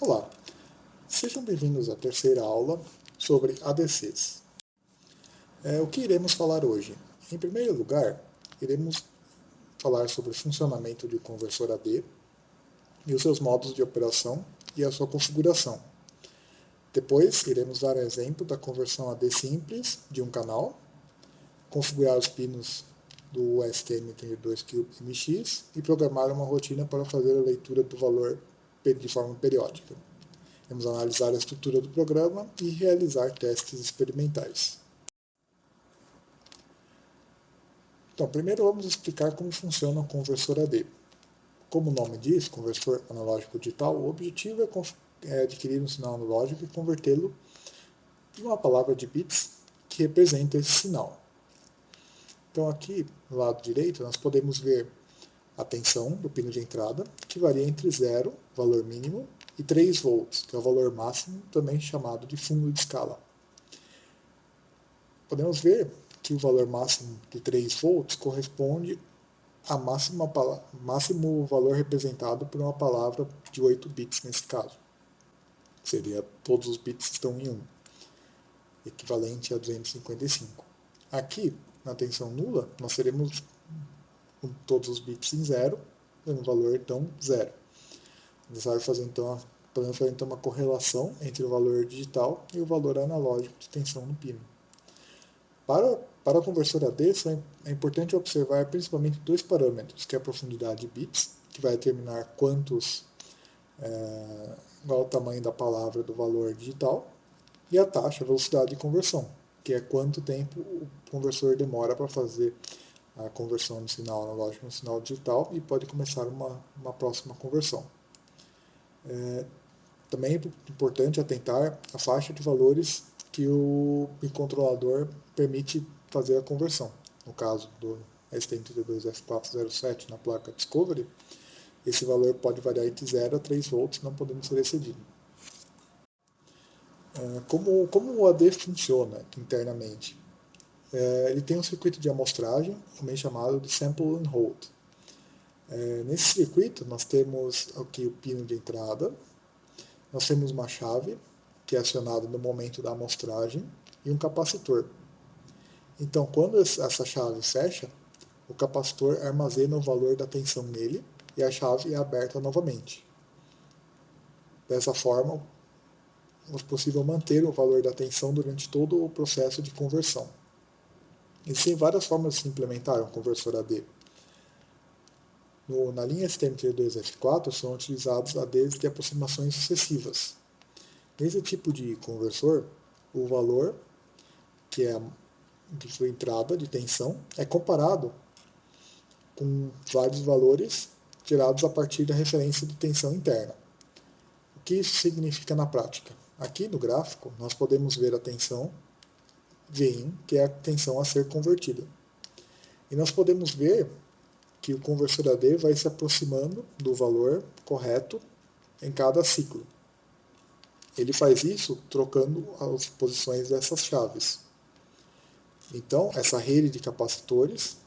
Olá, sejam bem-vindos à terceira aula sobre ADCs. O que iremos falar hoje? Em primeiro lugar, iremos falar sobre o funcionamento de conversor AD e os seus modos de operação e a sua configuração. Depois, iremos dar um exemplo da conversão AD simples de um canal, configurar os pinos do STM32Cube-MX e programar uma rotina para fazer a leitura do valor de forma periódica. Vamos analisar a estrutura do programa e realizar testes experimentais. Então, primeiro vamos explicar como funciona o conversor AD. Como o nome diz, conversor analógico digital, o objetivo é adquirir um sinal analógico e convertê-lo em uma palavra de bits que representa esse sinal. Então aqui, no lado direito, nós podemos ver a tensão do pino de entrada, que varia entre 0, valor mínimo, e 3 volts, que é o valor máximo, também chamado de fundo de escala. Podemos ver que o valor máximo de 3 volts corresponde ao máximo valor representado por uma palavra de 8 bits nesse caso. Seria todos os bits estão em 1, equivalente a 255. Aqui, na tensão nula, nós teremos todos os bits em 0, dando um valor então 0. Podemos fazer então uma correlação entre o valor digital e o valor analógico de tensão no pino. Para o conversor AD, é importante observar principalmente dois parâmetros, que é a profundidade de bits, que vai determinar qual o tamanho da palavra do valor digital, e a taxa, a velocidade de conversão, que é quanto tempo o conversor demora para fazer a conversão do sinal analógico no sinal digital e pode começar uma próxima conversão. Também é importante atentar à faixa de valores que o controlador permite fazer a conversão. No caso do STM32F407 na placa Discovery, esse valor pode variar entre 0 a 3 volts, não podendo ser excedido. Como o AD funciona internamente? Ele tem um circuito de amostragem, também chamado de Sample and Hold. Nesse circuito, nós temos aqui o pino de entrada, nós temos uma chave, que é acionada no momento da amostragem, e um capacitor. Então, quando essa chave fecha, o capacitor armazena o valor da tensão nele, e a chave é aberta novamente. Dessa forma, é possível manter o valor da tensão durante todo o processo de conversão. Existem várias formas de se implementar um conversor AD. Na linha STM32F4 são utilizados ADs de aproximações sucessivas. Nesse tipo de conversor, o valor, que é de sua entrada de tensão, é comparado com vários valores tirados a partir da referência de tensão interna. O que isso significa na prática? Aqui no gráfico, nós podemos ver a tensão Vin, que é a tensão a ser convertida. E nós podemos ver que o conversor AD vai se aproximando do valor correto em cada ciclo. Ele faz isso trocando as posições dessas chaves. Então, essa rede de capacitores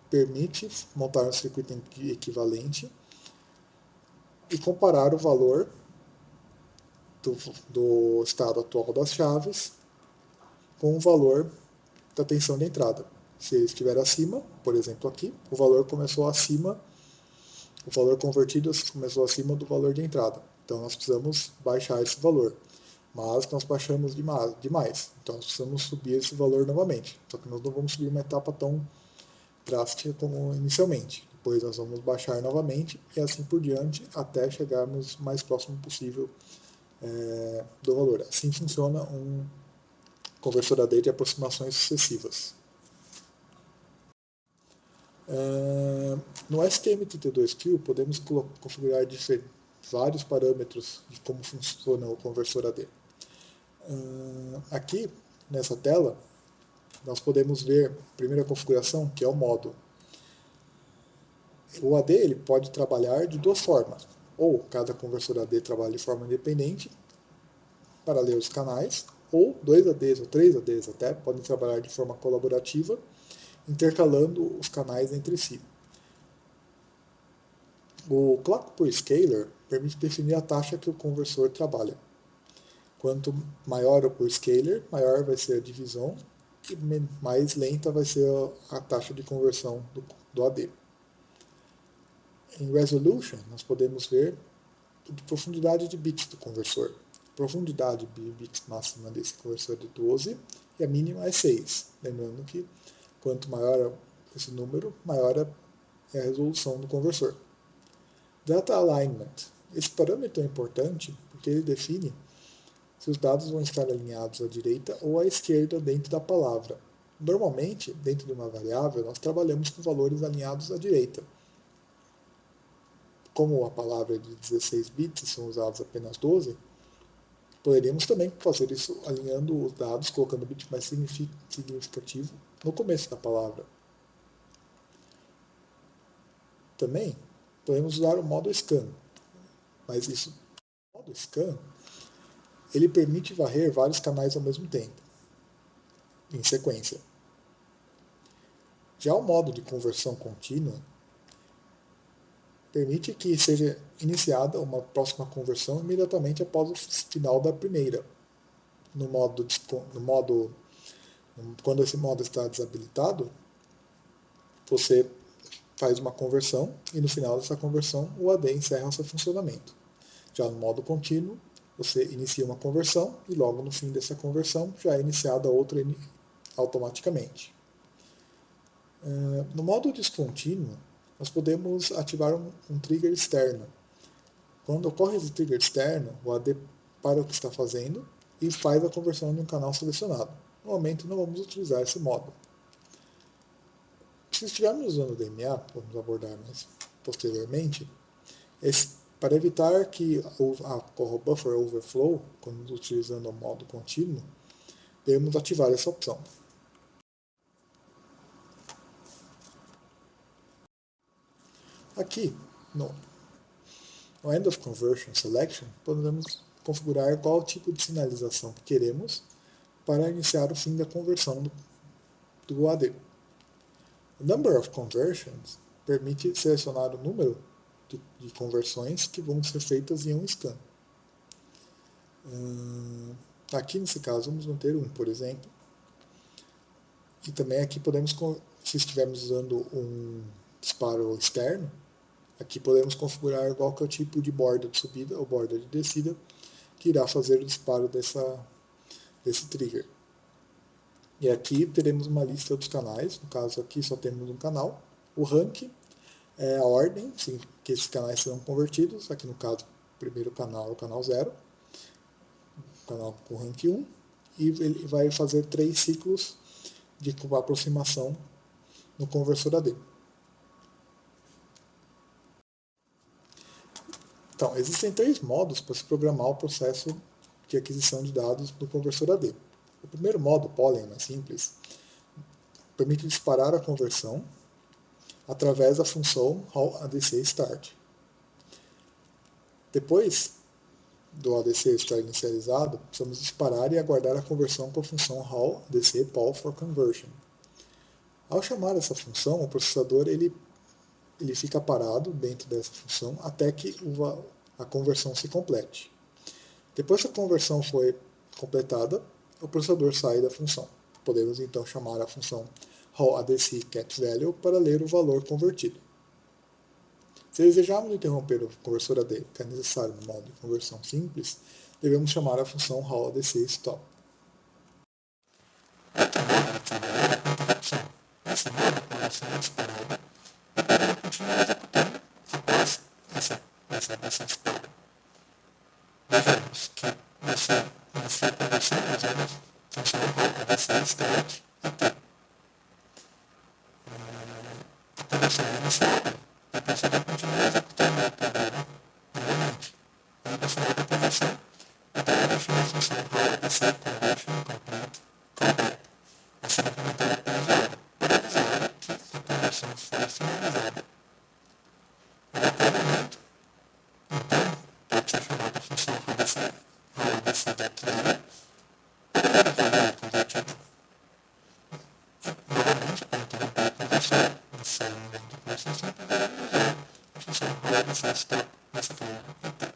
permite montar um circuito equivalente e comparar o valor do estado atual das chaves com o valor da tensão de entrada. Se ele estiver acima, por exemplo aqui, o valor convertido começou acima do valor de entrada. Então nós precisamos baixar esse valor. Mas nós baixamos demais. Então nós precisamos subir esse valor novamente. Só que nós não vamos subir uma etapa tão drástica como inicialmente. Depois nós vamos baixar novamente e assim por diante até chegarmos o mais próximo possível do valor. Assim funciona um conversor AD de aproximações sucessivas. No STM32Cube podemos configurar vários parâmetros de como funciona o conversor AD. Aqui, nessa tela, nós podemos ver a primeira configuração, que é o modo. O AD ele pode trabalhar de duas formas. Ou cada conversor AD trabalha de forma independente para ler os canais, ou 2 ADs ou 3 ADs até podem trabalhar de forma colaborativa, intercalando os canais entre si. O Clock per Scaler permite definir a taxa que o conversor trabalha. Quanto maior o scaler, maior vai ser a divisão e mais lenta vai ser a taxa de conversão do AD. Em resolution, nós podemos ver a profundidade de bits do conversor. A profundidade de bits máxima desse conversor é 12 e a mínima é 6. Lembrando que quanto maior esse número, maior é a resolução do conversor. Data alignment. Esse parâmetro é importante porque ele define se os dados vão estar alinhados à direita ou à esquerda dentro da palavra. Normalmente, dentro de uma variável, nós trabalhamos com valores alinhados à direita. Como a palavra é de 16 bits e são usados apenas 12, poderíamos também fazer isso alinhando os dados, colocando o bit mais significativo no começo da palavra. Também podemos usar o modo scan, mas o modo scan ele permite varrer vários canais ao mesmo tempo, em sequência. Já o modo de conversão contínua permite que seja iniciada uma próxima conversão imediatamente após o final da primeira. Quando esse modo está desabilitado, você faz uma conversão e no final dessa conversão o AD encerra seu funcionamento. Já no modo contínuo, você inicia uma conversão e logo no fim dessa conversão já é iniciada outra automaticamente. No modo descontínuo, nós podemos ativar um trigger externo. Quando ocorre esse trigger externo, o AD para o que está fazendo e faz a conversão de um canal selecionado. No momento não vamos utilizar esse modo. Se estivermos usando o DMA, vamos abordar mais posteriormente, para evitar que ocorra o buffer overflow, quando utilizando o modo contínuo, devemos ativar essa opção. Aqui, no End of Conversion Selection, podemos configurar qual tipo de sinalização que queremos para iniciar o fim da conversão do AD. O Number of Conversions permite selecionar o número de conversões que vão ser feitas em um scan. Aqui nesse caso vamos manter 1, por exemplo. E também aqui podemos, se estivermos usando um disparo externo, aqui podemos configurar qual que é o tipo de borda de subida ou borda de descida que irá fazer o disparo desse trigger. E aqui teremos uma lista dos canais, no caso aqui só temos um canal. O rank é a ordem que esses canais serão convertidos, aqui no caso o primeiro canal é o canal 0, o canal com rank 1, e ele vai fazer 3 ciclos de aproximação no conversor AD. Então, existem 3 modos para se programar o processo de aquisição de dados do conversor AD. O primeiro modo, Pollen, mais simples, permite disparar a conversão através da função ADC_start. Depois do ADC estar inicializado, precisamos disparar e aguardar a conversão com a função ADC_poll for conversion. Ao chamar essa função, o processador ele fica parado dentro dessa função até que a conversão se complete. Depois que a conversão foi completada, o processador sai da função. Podemos então chamar a função ADC_getValue para ler o valor convertido. Se desejarmos interromper o conversor AD, que é necessário no modo de conversão simples, devemos chamar a função ADC_stop. Esse modo a conversão é disparada e poderá continuar executando após essa espera. Vejamos que nessa conversão usamos a função ADC_start até. A conversão é iniciada e o processador continua executando o programa novamente. No final da conversão, até define a função ADC_conversion complete. Assim implementar apenas a hora, para avisar que a conversão foi finalizada. Até o momento, então, pode ser chamada a função ADC_getValue para ler o valor convertido. Novamente, para interromper a conversão, iniciar um momento de conversão simples, usar a função ADC_stop nessa forma.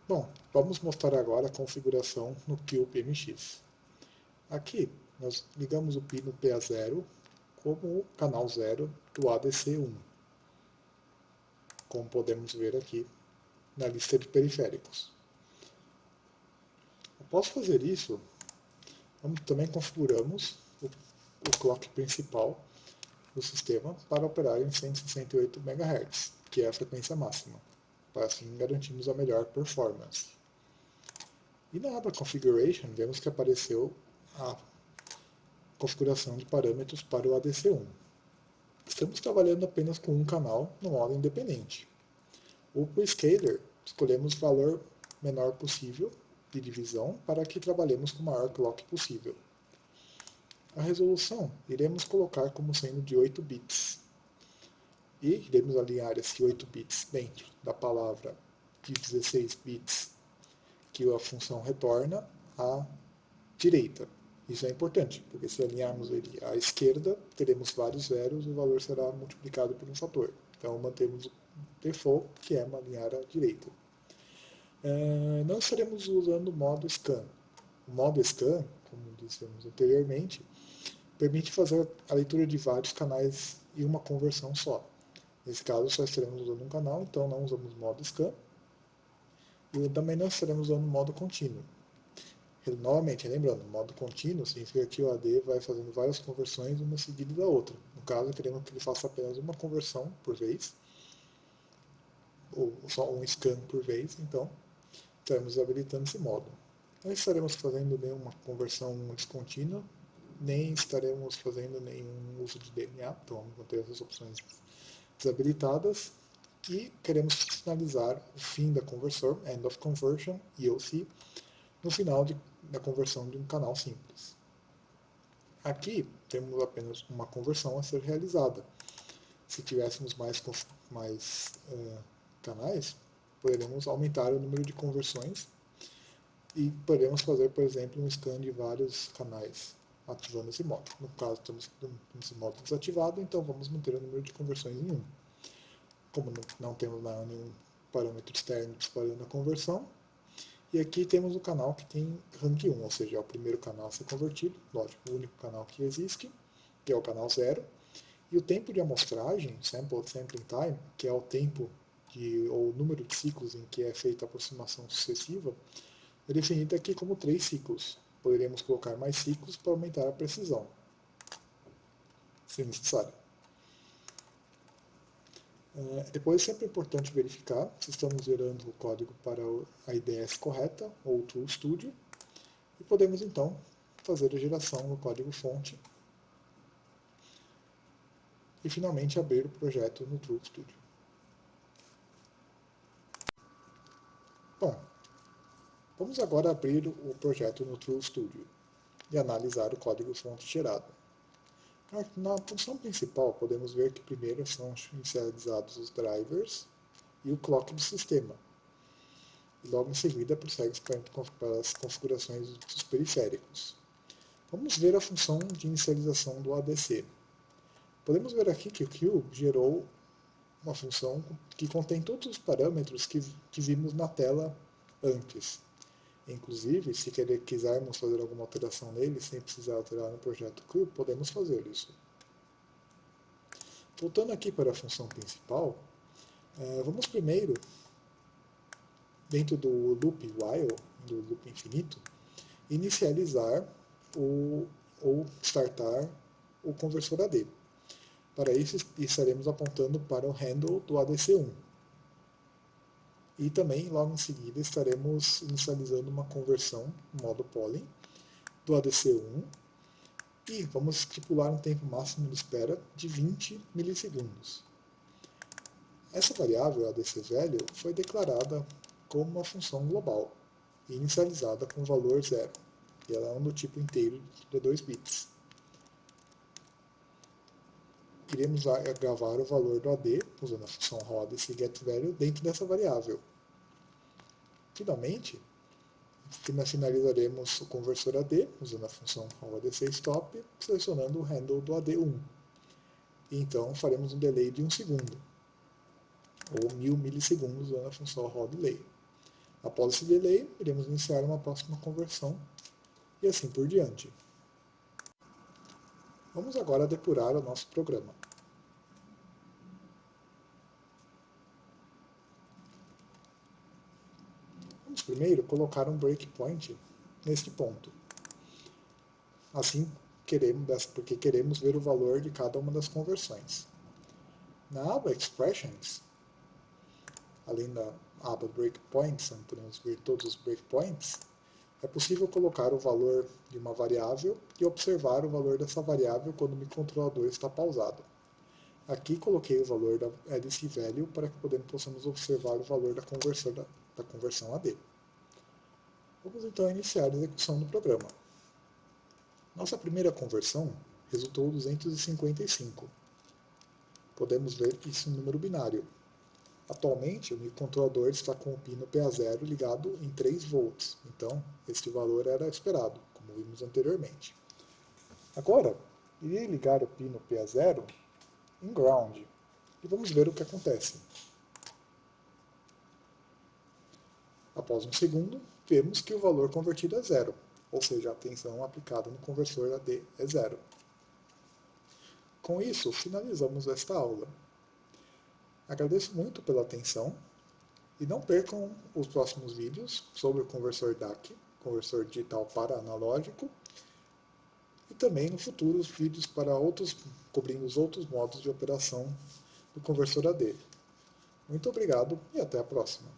Bom, vamos mostrar agora a configuração no PIO-PMX. Aqui, nós ligamos o pino PA0 como o canal 0 do ADC1, como podemos ver aqui na lista de periféricos. Após fazer isso, também configuramos o clock principal do sistema para operar em 168 MHz, que é a frequência máxima. Para assim garantirmos a melhor performance. E na aba Configuration, vemos que apareceu a configuração de parâmetros para o ADC1. Estamos trabalhando apenas com um canal no modo independente. O Prescaler, escolhemos o valor menor possível de divisão para que trabalhemos com o maior clock possível. A resolução iremos colocar como sendo de 8 bits. E iremos alinhar esse 8 bits dentro da palavra de 16 bits que a função retorna à direita. Isso é importante, porque se alinharmos ele à esquerda, teremos vários zeros e o valor será multiplicado por um fator. Então mantemos o default, que é alinhar à direita. Não estaremos usando o modo scan. O modo scan, como dissemos anteriormente, permite fazer a leitura de vários canais e uma conversão só. Nesse caso, só estaremos usando um canal, então não usamos modo scan. E também não estaremos usando modo contínuo. Novamente, lembrando, modo contínuo significa que o AD vai fazendo várias conversões uma seguida da outra. No caso, queremos que ele faça apenas uma conversão por vez, ou só um scan por vez, então estaremos habilitando esse modo. Não estaremos fazendo nenhuma conversão descontínua, nem estaremos fazendo nenhum uso de DNA, então vamos manter essas opções desabilitadas. E queremos finalizar o fim da conversão, End of Conversion, EOC, no final da conversão de um canal simples. Aqui temos apenas uma conversão a ser realizada. Se tivéssemos mais canais, poderemos aumentar o número de conversões e poderemos fazer, por exemplo, um scan de vários canais ativando esse modo. No caso, estamos com esse modo desativado, então vamos manter o número de conversões em 1. Como não temos nenhum parâmetro externo disparando a conversão. E aqui temos o canal que tem rank 1, ou seja, é o primeiro canal a ser convertido, lógico, o único canal que existe, que é o canal 0. E o tempo de amostragem, Sampling Time, que é o tempo ou número de ciclos em que é feita a aproximação sucessiva é definida aqui como 3 ciclos. Poderíamos colocar mais ciclos para aumentar a precisão, se necessário. Depois, sempre é importante verificar se estamos gerando o código para a IDS correta, ou o TrueStudio, e podemos, então, fazer a geração no código-fonte e, finalmente, abrir o projeto no TrueStudio. Bom, vamos agora abrir o projeto no TrueStudio e analisar o código-fonte gerado. Na função principal, podemos ver que primeiro são inicializados os drivers e o clock do sistema. E logo em seguida prossegue para as configurações dos periféricos. Vamos ver a função de inicialização do ADC. Podemos ver aqui que o Q gerou uma função que contém todos os parâmetros que vimos na tela antes. Inclusive, se quisermos fazer alguma alteração nele, sem precisar alterar no projeto Q, podemos fazer isso. Voltando aqui para a função principal, vamos primeiro, dentro do loop while, do loop infinito, inicializar ou startar o conversor AD. Para isso, estaremos apontando para o handle do ADC1. E também, logo em seguida, estaremos inicializando uma conversão, modo polling, do ADC1, e vamos estipular um tempo máximo de espera de 20 milissegundos. Essa variável ADC velho foi declarada como uma função global e inicializada com o valor 0, e ela é do tipo inteiro de 2 bits. Iremos gravar o valor do AD, usando a função roda e getValue, dentro dessa variável. Finalmente, finalizaremos o conversor AD, usando a função roadCStop, selecionando o handle do AD1. E então faremos um delay de 1 segundo, ou 1000 milissegundos, usando a função roadDelay. Após esse delay, iremos iniciar uma próxima conversão, e assim por diante. Vamos agora depurar o nosso programa. Vamos primeiro colocar um breakpoint neste ponto. Assim, porque queremos ver o valor de cada uma das conversões. Na aba Expressions, além da aba Breakpoints, onde podemos ver todos os breakpoints, é possível colocar o valor de uma variável e observar o valor dessa variável quando o microcontrolador está pausado. Aqui coloquei o valor da ADC-Value para que possamos observar o valor da conversão AD. Vamos então iniciar a execução do programa. Nossa primeira conversão resultou 255. Podemos ver isso em número binário. Atualmente, o microcontrolador está com o pino PA0 ligado em 3 volts, então este valor era esperado, como vimos anteriormente. Agora, irei ligar o pino PA0 em ground e vamos ver o que acontece. Após um segundo, vemos que o valor convertido é 0, ou seja, a tensão aplicada no conversor AD é 0. Com isso, finalizamos esta aula. Agradeço muito pela atenção e não percam os próximos vídeos sobre o conversor DAC, conversor digital para analógico, e também no futuro os vídeos para cobrindo os outros modos de operação do conversor AD. Muito obrigado e até a próxima.